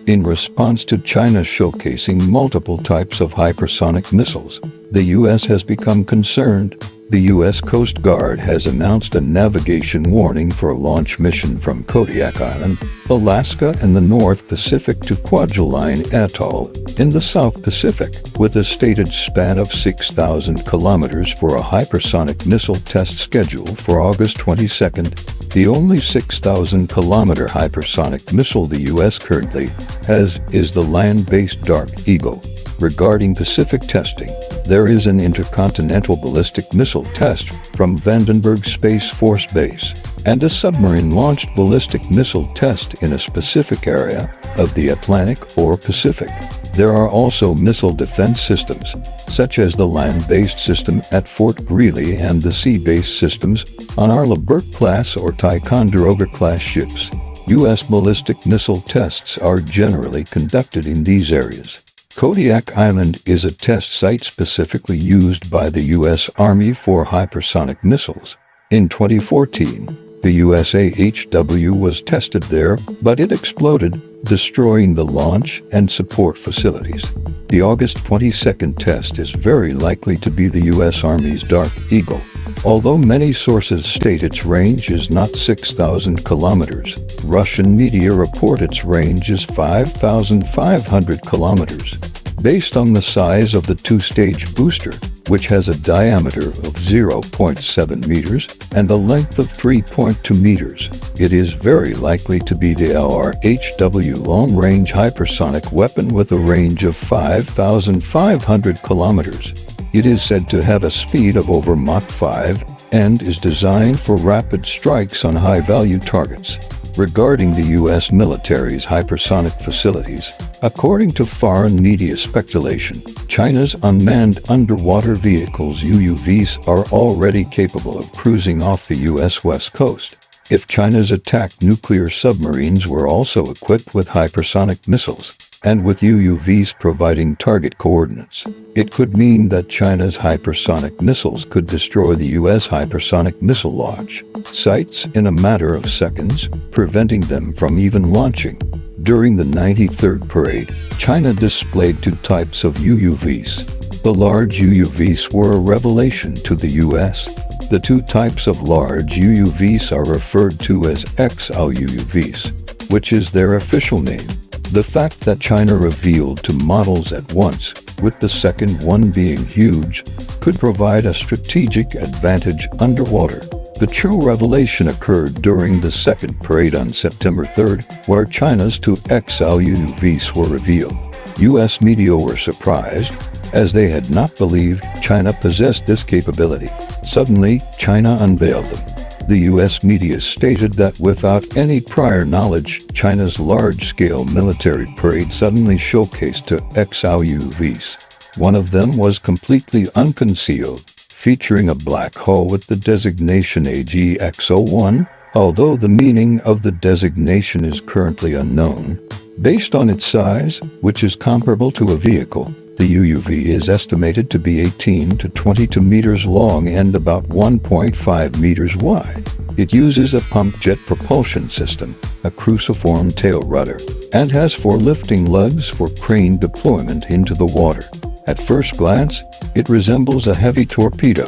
In response to China showcasing multiple types of hypersonic missiles, the U.S. has become concerned. The U.S. Coast Guard has announced a navigation warning for a launch mission from Kodiak Island, Alaska in the North Pacific to Kwajalein Atoll in the South Pacific, with a stated span of 6,000 kilometers for a hypersonic missile test scheduled for August 22nd. The only 6,000-kilometer hypersonic missile the U.S. currently has is the land-based Dark Eagle. Regarding Pacific testing, there is an intercontinental ballistic missile test from Vandenberg Space Force Base and a submarine-launched ballistic missile test in a specific area of the Atlantic or Pacific. There are also missile defense systems, such as the land-based system at Fort Greely and the sea-based systems on Arleigh Burke-class or Ticonderoga-class ships. U.S. ballistic missile tests are generally conducted in these areas. Kodiak Island is a test site specifically used by the U.S. Army for hypersonic missiles. In 2014, the USAHW was tested there, but it exploded, destroying the launch and support facilities. The August 22nd test is very likely to be the U.S. Army's Dark Eagle, although many sources state its range is not 6,000 kilometers. Russian media report its range is 5,500 kilometers. Based on the size of the two-stage booster, which has a diameter of 0.7 meters and a length of 3.2 meters, it is very likely to be the LRHW long-range hypersonic weapon with a range of 5,500 kilometers. It is said to have a speed of over Mach 5 and is designed for rapid strikes on high-value targets. Regarding the U.S. military's hypersonic facilities, according to foreign media speculation, China's unmanned underwater vehicles UUVs are already capable of cruising off the U.S. west coast. If China's attack nuclear submarines were also equipped with hypersonic missiles, and with UUVs providing target coordinates, it could mean that China's hypersonic missiles could destroy the U.S. hypersonic missile launch sites in a matter of seconds, preventing them from even launching. During the 93rd parade, China displayed two types of UUVs. The large UUVs were a revelation to the U.S. The two types of large UUVs are referred to as XL UUVs, which is their official name. The fact that China revealed two models at once, with the second one being huge, could provide a strategic advantage underwater. The true revelation occurred during the second parade on September 3rd, where China's two XL UUVs were revealed. U.S. media were surprised, as they had not believed China possessed this capability. Suddenly, China unveiled them. The U.S. media stated that without any prior knowledge, China's large-scale military parade suddenly showcased two XL UUVs. One of them was completely unconcealed, featuring a black hull with the designation AGX-01, although the meaning of the designation is currently unknown. Based on its size, which is comparable to a vehicle, the UUV is estimated to be 18 to 22 meters long and about 1.5 meters wide. It uses a pump jet propulsion system, a cruciform tail rudder, and has 4 lifting lugs for crane deployment into the water. At first glance, it resembles a heavy torpedo,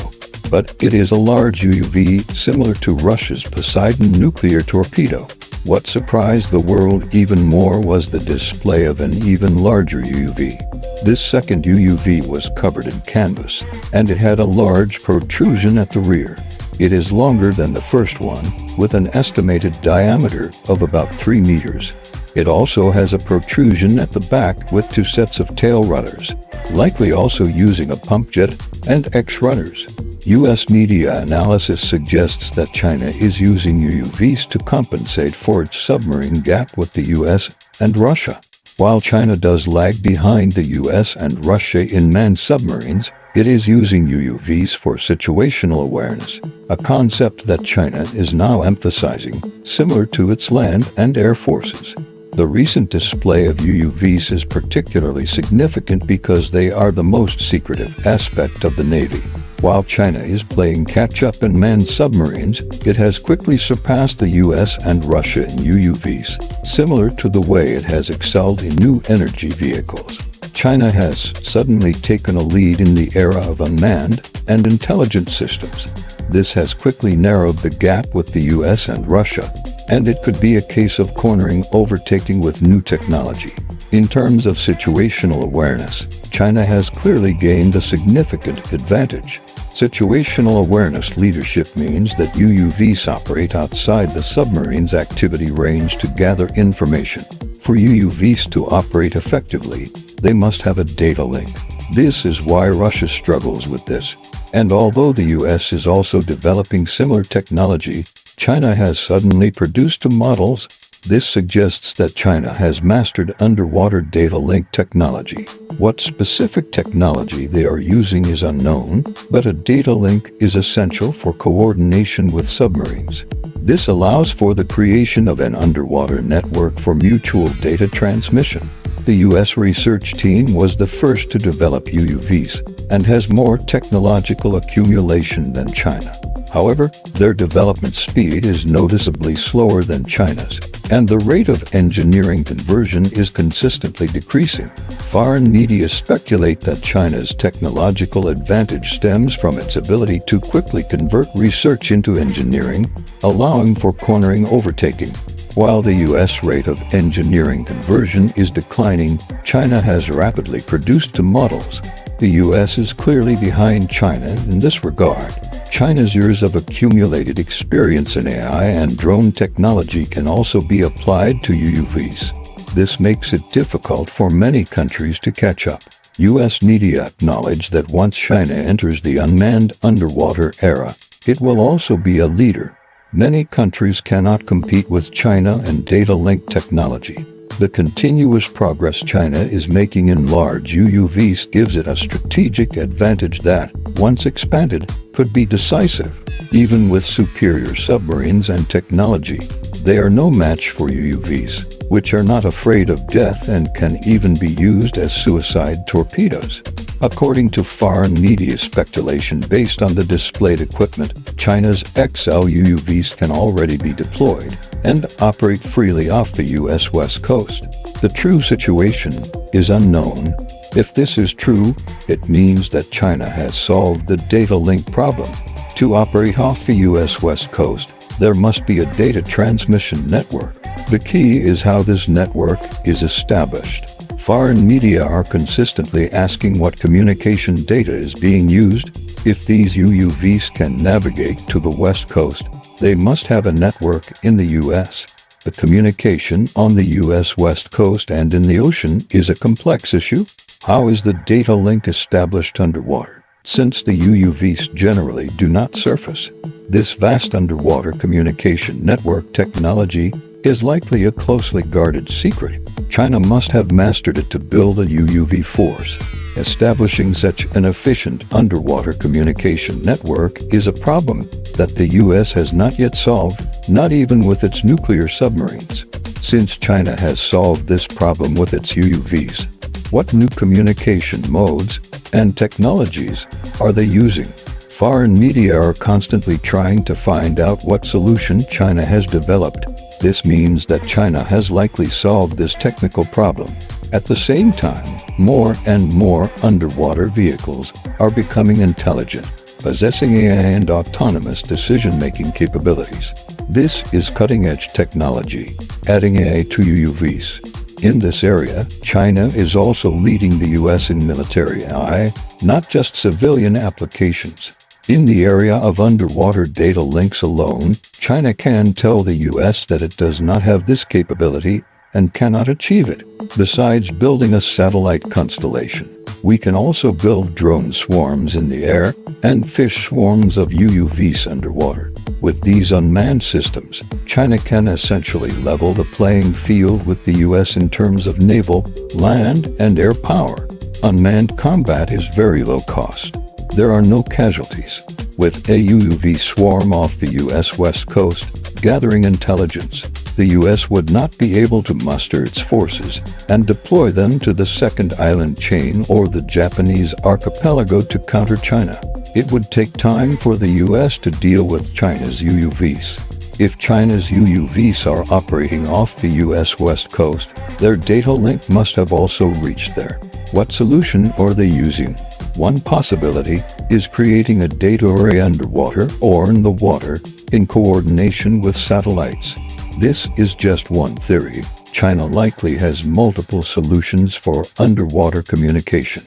but it is a large UUV similar to Russia's Poseidon nuclear torpedo. What surprised the world even more was the display of an even larger UUV. This second UUV was covered in canvas, and it had a large protrusion at the rear. It is longer than the first one, with an estimated diameter of about 3 meters. It also has a protrusion at the back with 2 sets of tail rudders, likely also using a pump jet and X-rudders. U.S. media analysis suggests that China is using UUVs to compensate for its submarine gap with the U.S. and Russia. While China does lag behind the U.S. and Russia in manned submarines, it is using UUVs for situational awareness, a concept that China is now emphasizing, similar to its land and air forces. The recent display of UUVs is particularly significant because they are the most secretive aspect of the Navy. While China is playing catch-up in manned submarines, it has quickly surpassed the US and Russia in UUVs, similar to the way it has excelled in new energy vehicles. China has suddenly taken a lead in the era of unmanned and intelligent systems. This has quickly narrowed the gap with the US and Russia, and it could be a case of cornering overtaking with new technology. In terms of situational awareness, China has clearly gained a significant advantage. Situational awareness leadership means that UUVs operate outside the submarine's activity range to gather information. For UUVs to operate effectively, they must have a data link. This is why Russia struggles with this. And although the US is also developing similar technology, China has suddenly produced two models. This suggests that China has mastered underwater data link technology. What specific technology they are using is unknown, but a data link is essential for coordination with submarines. This allows for the creation of an underwater network for mutual data transmission. The US research team was the first to develop UUVs and has more technological accumulation than China. However, their development speed is noticeably slower than China's, and the rate of engineering conversion is consistently decreasing. Foreign media speculate that China's technological advantage stems from its ability to quickly convert research into engineering, allowing for cornering overtaking. While the US rate of engineering conversion is declining, China has rapidly produced two models. The US is clearly behind China in this regard. China's years of accumulated experience in AI and drone technology can also be applied to UUVs. This makes it difficult for many countries to catch up. US media acknowledge that once China enters the unmanned underwater era, it will also be a leader. Many countries cannot compete with China in data link technology. The continuous progress China is making in large UUVs gives it a strategic advantage that, once expanded, could be decisive. Even with superior submarines and technology, they are no match for UUVs, which are not afraid of death and can even be used as suicide torpedoes. According to foreign media speculation based on the displayed equipment, China's XL UUVs can already be deployed and operate freely off the US West Coast. The true situation is unknown. If this is true, it means that China has solved the data link problem. To operate off the US West Coast, there must be a data transmission network. The key is how this network is established. Foreign media are consistently asking what communication data is being used. If these UUVs can navigate to the West Coast, they must have a network in the US. The communication on the US West Coast and in the ocean is a complex issue. How is the data link established underwater? Since the UUVs generally do not surface, this vast underwater communication network technology is likely a closely guarded secret. China must have mastered it to build a UUV force. Establishing such an efficient underwater communication network is a problem that the US has not yet solved, not even with its nuclear submarines. Since China has solved this problem with its UUVs, what new communication modes and technologies are they using? Foreign media are constantly trying to find out what solution China has developed. This means that China has likely solved this technical problem. At the same time, more and more underwater vehicles are becoming intelligent, possessing AI and autonomous decision-making capabilities. This is cutting-edge technology, adding AI to UUVs. In this area, China is also leading the US in military AI, not just civilian applications. In the area of underwater data links alone, China can tell the US that it does not have this capability and cannot achieve it. Besides building a satellite constellation, we can also build drone swarms in the air and fish swarms of UUVs underwater. With these unmanned systems, China can essentially level the playing field with the US in terms of naval, land, and air power. Unmanned combat is very low cost. There are no casualties. With a UUV swarm off the US West Coast, gathering intelligence, the U.S. would not be able to muster its forces and deploy them to the second island chain or the Japanese archipelago to counter China. It would take time for the U.S. to deal with China's UUVs. If China's UUVs are operating off the U.S. west coast, their data link must have also reached there. What solution are they using? One possibility is creating a data array underwater or in the water in coordination with satellites. This is just one theory. China likely has multiple solutions for underwater communication.